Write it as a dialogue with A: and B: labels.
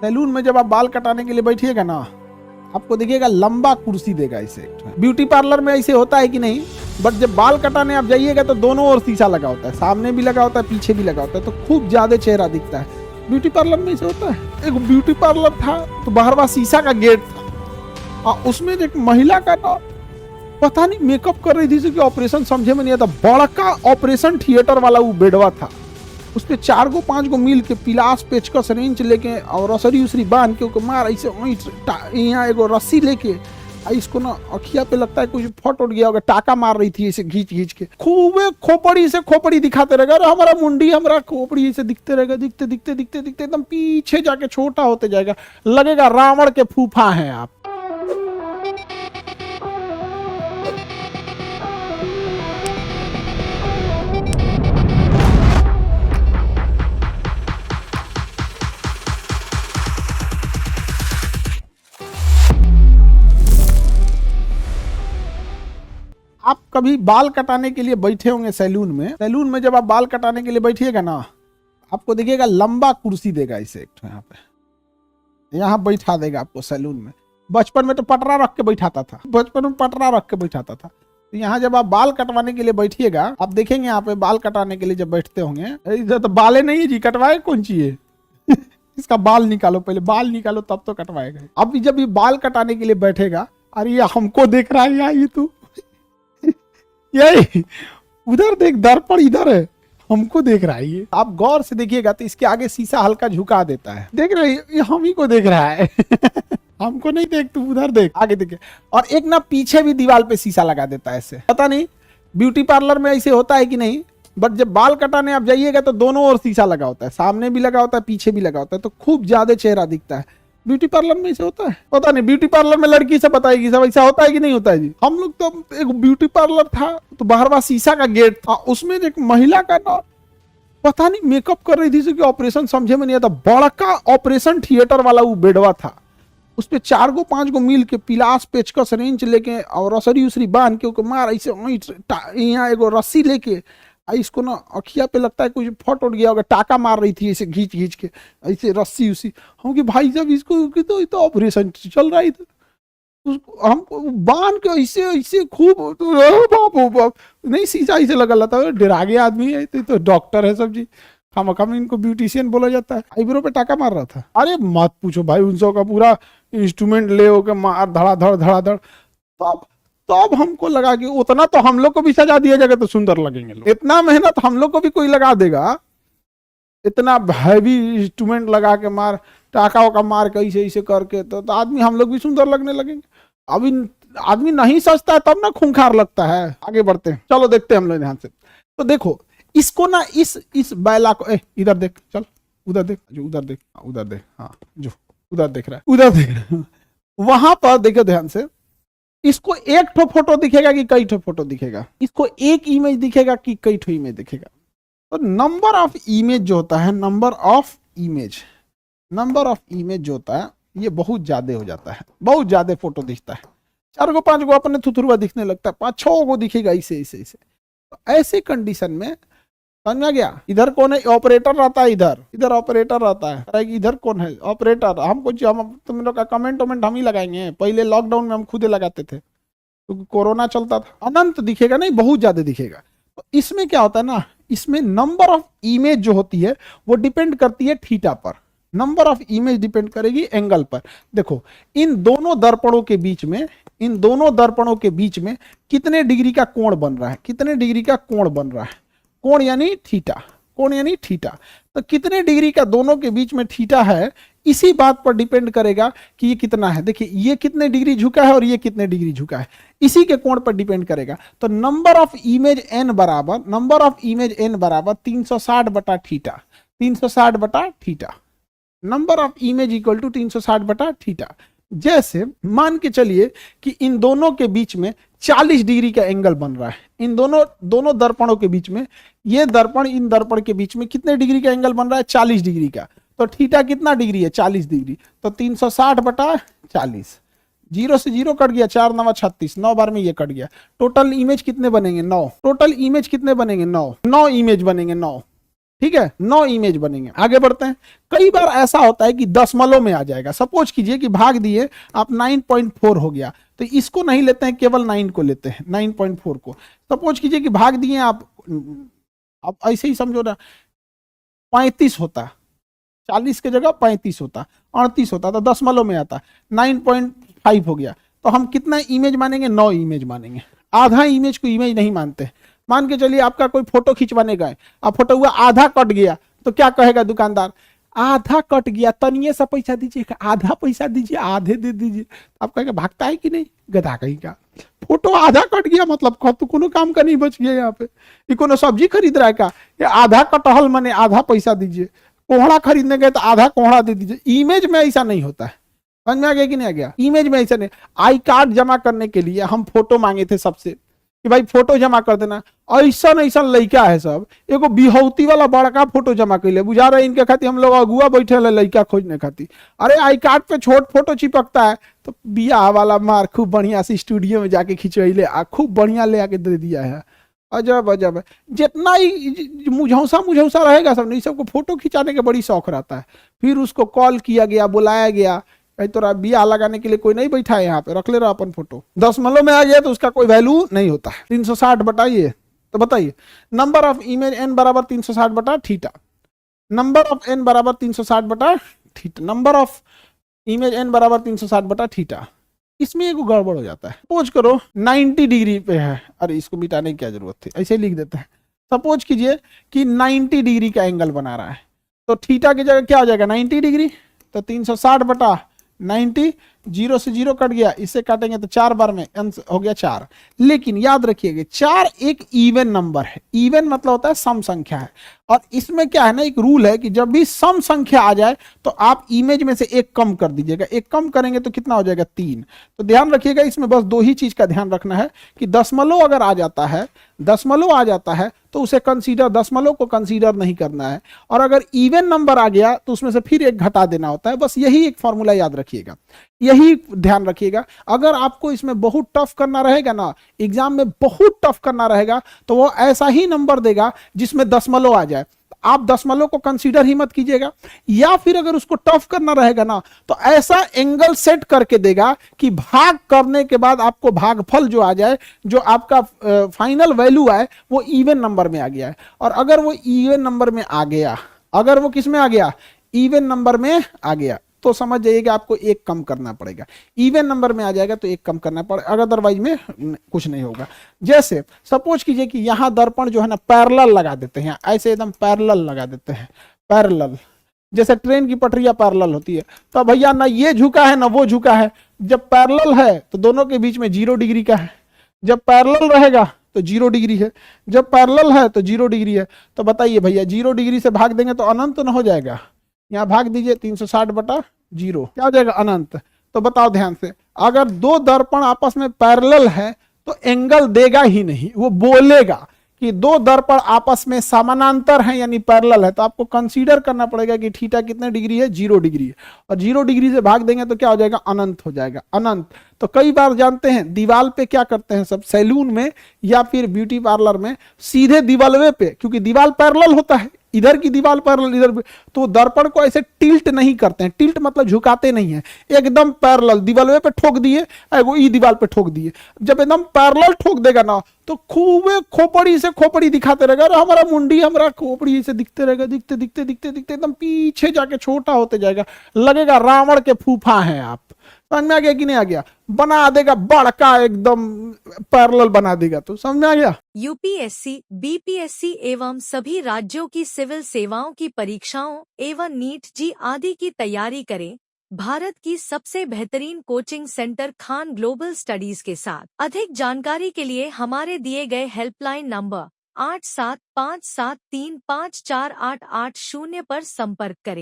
A: Salon में जब आप बाल कटाने के लिए बैठिएगा ना, आपको देखिएगा लंबा कुर्सी देगा इसे। ब्यूटी पार्लर में ऐसे होता है कि नहीं, बट जब बाल कटाने आप जाइएगा तो दोनों ओर शीशा लगा होता है, सामने भी लगा होता है, पीछे भी लगा होता है, तो खूब ज्यादा चेहरा दिखता है। ब्यूटी पार्लर में ऐसे होता है। एक ब्यूटी पार्लर था तो बाहरवा शीशा का गेट था और उसमें एक महिला का ना पता नहीं मेकअप कर रही थी कि ऑपरेशन समझे में नहीं आता। बड़ा का ऑपरेशन थिएटर वाला वो बेडवा था, उस पे 4 गो 5 गो मिल के पिलास पेचकस रेंच लेके और रसरी उसरी बांध के मार ऐसे यहाँ एगो रस्सी लेके इसको ना अखिया पे लगता है कुछ फट उठ गया होगा, टाका मार रही थी ऐसे घींच घींच के, खूबे खोपड़ी से खोपड़ी दिखाते रहेगा। अरे हमारा मुंडी हमारा खोपड़ी ऐसे दिखते रहेगा, दिखते दिखते दिखते दिखते एकदम पीछे जाके छोटा होते जाएगा, लगेगा रावण के फूफा हैं आप। आप कभी बाल कटाने के लिए बैठे होंगे सैलून में जब आप बाल कटाने के लिए बैठिएगा ना, आपको देखिएगा लंबा कुर्सी देगा इसे एक यहाँ पे, यहाँ बैठा देगा आपको सैलून में। बचपन में तो पटरा रख के बैठाता था, तो यहाँ जब आप बाल कटवाने के लिए बैठिएगा, आप देखेंगे यहाँ पे बाल कटाने के लिए जब बैठते होंगे, इधर तो बाले नहीं है जी, कटवाए कौन चाहिए इसका बाल निकालो, पहले बाल निकालो तब तो कटवाएगा। अब जब ये बाल कटाने के लिए बैठेगा, अरे ये हमको देख रहा है यार, ये तू यही उधर देख, दर्पण इधर है, हमको देख रहा है ये। आप गौर से देखिएगा तो इसके आगे शीशा हल्का झुका देता है, देख रहे ये हम ही को देख रहा है हमको नहीं देख, तू उधर देख, आगे देखे। और एक ना पीछे भी दीवार पे शीशा लगा देता है ऐसे। पता नहीं ब्यूटी पार्लर में ऐसे होता है कि नहीं, बट जब बाल कटाने आप जाइएगा तो दोनों ओर शीशा लगा होता है, सामने भी लगा होता है, पीछे भी लगा होता है, तो खूब ज्यादा चेहरा दिखता है। ब्यूटी पार्लर में ऐसे होता है, पता नहीं ब्यूटी पार्लर में लड़की से बताएगी सब ऐसा होता है कि नहीं होता है जी। हम लोग तो एक ब्यूटी पार्लर था तो बाहरवा शीशा का गेट था, उसमें एक महिला का ना पता नहीं मेकअप कर रही थी कि ऑपरेशन समझे में नहीं आता। बड़ा का ऑपरेशन थिएटर वाला वो बेडवा था, उस पे 4 गो 5 गो मिल के पिलास पेचकस रेंच लेके और रसरी उसरी बांध के मार ऐसे यहाँ एगो रस्सी लेके इसको ना अखिया पे लगता है कुछ फट उठ गया होगा, टाका मार रही थी ऐसे घींच घींच के ऐसे रस्सी उसी। हम कि भाई साहब इसको तो ऑपरेशन चल रहा है, उसको हम बांध के ऐसे ऐसे खूब बाप नहीं शीशा ऐसे लगा था, डरा गया आदमी है, तो डॉक्टर है सब जी, हम इनको ब्यूटिशियन बोला जाता है। आईब्रो पे टाका मार रहा था, अरे मत पूछो भाई, उन सब का पूरा इंस्ट्रूमेंट ले होकर मार धड़ाधड़। तो अब हमको लगा कि उतना तो हम लोग को भी सजा दिया जाएगा तो सुंदर लगेंगे लोग, इतना मेहनत हम लोग को भी कोई लगा देगा, इतना हैवी इंस्ट्रूमेंट लगा के मार टाका वाका मार के ऐसे ऐसे करके तो आदमी हम लोग भी सुंदर लगने लगेंगे। अभी आदमी नहीं सोचता है तब ना खूंखार लगता है। आगे बढ़ते हैं, चलो देखते हैं हम लोग ध्यान से। तो देखो इसको ना इस बैला को इधर देख, चल उधर देख, जो उधर देख, उधर देख, हाँ जो उधर देख रहा है, उधर देख वहां पर देखो ध्यान से, इसको एक ठो फोटो दिखेगा कि कई ठो फोटो दिखेगा, इसको एक इमेज दिखेगा कि कई ठो इमेज दिखेगा। तो नंबर ऑफ इमेज जो होता है, नंबर ऑफ इमेज जो होता है ये बहुत ज्यादा हो जाता है, बहुत ज्यादा फोटो दिखता है। 4 गो 5 गो अपने थुथुरवा दिखने लगता है, 5-6 गो दिखेगा ऐसे ऐसे ऐसे। तो ऐसे कंडीशन में समझ गया, इधर कौन है, ऑपरेटर रहता है, इधर ऑपरेटर रहता है, इधर कौन है ऑपरेटर। हमको हम तुम लोग का कमेंट हम ही लगाएंगे, पहले लॉकडाउन में हम खुद लगाते थे क्योंकि कोरोना चलता था। अनंत दिखेगा नहीं, बहुत ज्यादा दिखेगा। तो इसमें क्या होता है ना, इसमें नंबर ऑफ इमेज जो होती है वो डिपेंड करती है थीटा पर, नंबर ऑफ इमेज डिपेंड करेगी एंगल पर। देखो इन दोनों दर्पणों के बीच में कितने डिग्री का कोण बन रहा है, कोण यानी थीटा, तो कितने डिग्री का दोनों के बीच में थीटा है, इसी बात पर डिपेंड करेगा कि ये कितना है। देखिए ये कितने डिग्री झुका है और ये कितने डिग्री झुका है, इसी के कोण पर डिपेंड करेगा। तो नंबर ऑफ इमेज n बराबर 360 बटा थीटा, 360 बटा थीटा, number of image equal to 360 बटा थीटा। जैसे मान के चलिए कि इन दोनों के बीच में 40 डिग्री का एंगल बन रहा है, इन दोनों दर्पणों के बीच में, ये दर्पण इन दर्पण के बीच में कितने डिग्री का एंगल बन रहा है, 40 डिग्री का। तो थीटा कितना डिग्री है, 40 डिग्री, तो 360 बटा 40, 0 से 0 कट गया, 4 9 36, 9 बार में ये कट गया। टोटल इमेज कितने बनेंगे, 9, टोटल इमेज कितने बनेंगे, 9 इमेज बनेंगे, 9। ठीक है, 9 इमेज बनेंगे। आगे बढ़ते हैं। कई बार ऐसा होता है कि दशमलव में आ जाएगा। सपोज कीजिए कि भाग दिए आप 9.4 हो गया, तो इसको नहीं लेते हैं, केवल 9 को लेते हैं, 9.4 को। सपोज कीजिए कि भाग दिए आप ऐसे ही समझो ना, 35 होता, 40 की जगह 35 होता, 38 होता, तो दशमलव में आता, 9.5 हो गया। तो हम कितना इमेज मानेंगे? 9 इमेज मानेंगे। आधा इमेज को इमेज नहीं मानते। मान के चलिए आपका कोई फोटो खिंचवाने गए, अब फोटो हुआ आधा कट गया, तो क्या कहेगा दुकानदार? आधा कट गया, तनिए सा पैसा दीजिए, आधा पैसा दीजिए, आधे दे दीजिए। आप कहेगा भागता है कि नहीं, गधा कहीं का। फोटो आधा कट गया मतलब तो कोनो काम का नहीं बच गया। यहाँ पे ये कोनो सब्जी खरीद रहा है का? ये आधा कटहल माने आधा पैसा दीजिए, कोहड़ा खरीदने गए तो आधा कोहड़ा दे दीजिए। इमेज में ऐसा नहीं होता है। समझ में आ गया कि नहीं आ गया? इमेज में ऐसा नहीं। आई कार्ड जमा करने के लिए हम फोटो मांगे थे सबसे कि भाई फोटो जमा कर देना। ऐसा ऐसा लड़का है सब, एगो बिहौती वाला बड़का फोटो जमा कर ले, बुझा रहे इनके खातिर हम लोग अगुआ बैठे लड़का खोजने खातिर। अरे आई कार्ड पे छोट फोटो चिपकता है, तो बियाह वाला मार खूब बढ़िया से स्टूडियो में जाके खिंचवैले आ खूब बढ़िया ले आके दे दिया है। अजब अजब है। जितना ही मुझौसा मुझौसा रहेगा सब, नहीं सबको फोटो खिंचाने का बड़ी शौक रहता है। फिर उसको कॉल किया गया, बुलाया गया, भाई तोरा बिया लगाने के लिए कोई नहीं बैठा है यहाँ पे, रख ले रहा अपन फोटो। दशमलव में आ जाए तो उसका कोई वैल्यू नहीं होता है। 360 बताइए, तो बताइए नंबर ऑफ इमेज n बराबर 360 बटा थीटा। नंबर ऑफ n बराबर 360 बटा थीटा। नंबर ऑफ इमेज n बराबर 360 बटा थीटा। इसमें एक गड़बड़ हो जाता है। सपोज करो 90 डिग्री पे है, अरे इसको मिटाने की क्या जरूरत थी, ऐसे लिख देते हैं। सपोज कीजिए कि 90 डिग्री का एंगल बना रहा है, तो थीटा की जगह क्या हो जाएगा? 90 डिग्री। तो 360 बटा 90, 0 से 0 कट गया, इससे काटेंगे तो 4 बार में हो गया 4। लेकिन याद रखिएगा 4 एक इवन नंबर है। इवन मतलब होता है सम संख्या है। और इसमें क्या है ना, एक रूल है कि जब भी सम संख्या आ जाए तो आप इमेज में से एक कम कर दीजिएगा। एक कम करेंगे तो कितना हो जाएगा? 3। तो ध्यान रखिएगा, इसमें बस 2 ही चीज का ध्यान रखना है कि दशमलव अगर आ जाता है, दशमलव आ जाता है तो उसे कंसीडर, दशमलव को कंसीडर नहीं करना है। और अगर इवन नंबर आ गया तो उसमें से फिर एक घटा देना होता है। बस यही एक फॉर्मूला याद रखिएगा, यही ध्यान रखिएगा। अगर आपको इसमें बहुत टफ करना रहेगा ना, एग्जाम में बहुत टफ करना रहेगा, तो वो ऐसा ही नंबर देगा जिसमें दशमलव आ जाए। आप दशमलव को कंसीडर ही मत कीजिएगा। या फिर अगर उसको टफ करना रहेगा ना, तो ऐसा एंगल सेट करके देगा कि भाग करने के बाद आपको भागफल जो आ जाए, जो आपका फाइनल वैल्यू आए, वो इवन नंबर में आ गया है। और अगर वो इवन नंबर में आ गया, अगर वो किस में आ गया? इवन नंबर में आ गया, तो समझ जाइएगा आपको एक कम करना पड़ेगा। इवन नंबर में आ जाएगा तो एक कम करना पड़ेगा, अगर अदरवाइज में कुछ नहीं होगा। जैसे सपोज कीजिए कि यहां दर्पण जो है ना पैरेलल लगा देते हैं, ऐसे एकदम पैरेलल लगा देते हैं, पैरेलल, जैसे ट्रेन की पटरियां पैरेलल होती है। तो भैया ना ये झुका है ना वो झुका है। जब पैरेलल है तो दोनों के बीच में 0 डिग्री का है। जब पैरेलल रहेगा तो 0 डिग्री है, जब पैरेलल है तो 0 डिग्री है। तो बताइए भैया 0 डिग्री से भाग देंगे तो अनंत न हो जाएगा? यहाँ भाग दीजिए 360 बटा 0, क्या हो जाएगा? अनंत। तो बताओ ध्यान से, अगर 2 दर्पण आपस में पैरेलल है तो एंगल देगा ही नहीं, वो बोलेगा कि 2 दर्पण आपस में समानांतर हैं यानी पैरेलल है। तो आपको कंसीडर करना पड़ेगा कि थीटा कितने डिग्री है? 0 डिग्री है। और 0 डिग्री से भाग देंगे तो क्या हो जाएगा? अनंत हो जाएगा, अनंत। तो कई बार जानते हैं दीवाल पे क्या करते हैं सब, सैलून में या फिर ब्यूटी पार्लर में, सीधे दीवालवे पे, क्योंकि दीवाल पैरेलल होता है, इधर की दीवार पर इधर, तो दर्पण को ऐसे टिल्ट नहीं करते हैं। टिल्ट मतलब झुकाते नहीं है, एकदम पैरेलल दीवार पे ठोक दिए, एगो ई दीवार पे ठोक दिए। जब एकदम पैरेलल ठोक देगा ना, तो खूबे खोपड़ी से खोपड़ी दिखाते रहेगा। अरे हमारा मुंडी, हमारा खोपड़ी से दिखते रहेगा, दिखते दिखते दिखते दिखते एकदम पीछे जाके छोटा होते जाएगा, लगेगा रावण के फूफा हैं आप। समझ में आ गया कि नहीं आ गया? बना देगा बड़का, एकदम पैरेलल बना देगा। तो समझ में आ गया?
B: यूपीएससी, बीपीएससी एवं सभी राज्यों की सिविल सेवाओं की परीक्षाओं एवं नीट जी आदि की तैयारी करें भारत की सबसे बेहतरीन coaching centre Khan global studies के साथ। अधिक जानकारी के लिए हमारे दिए गए हेल्पलाइन नंबर 8757354880 पर संपर्क करें।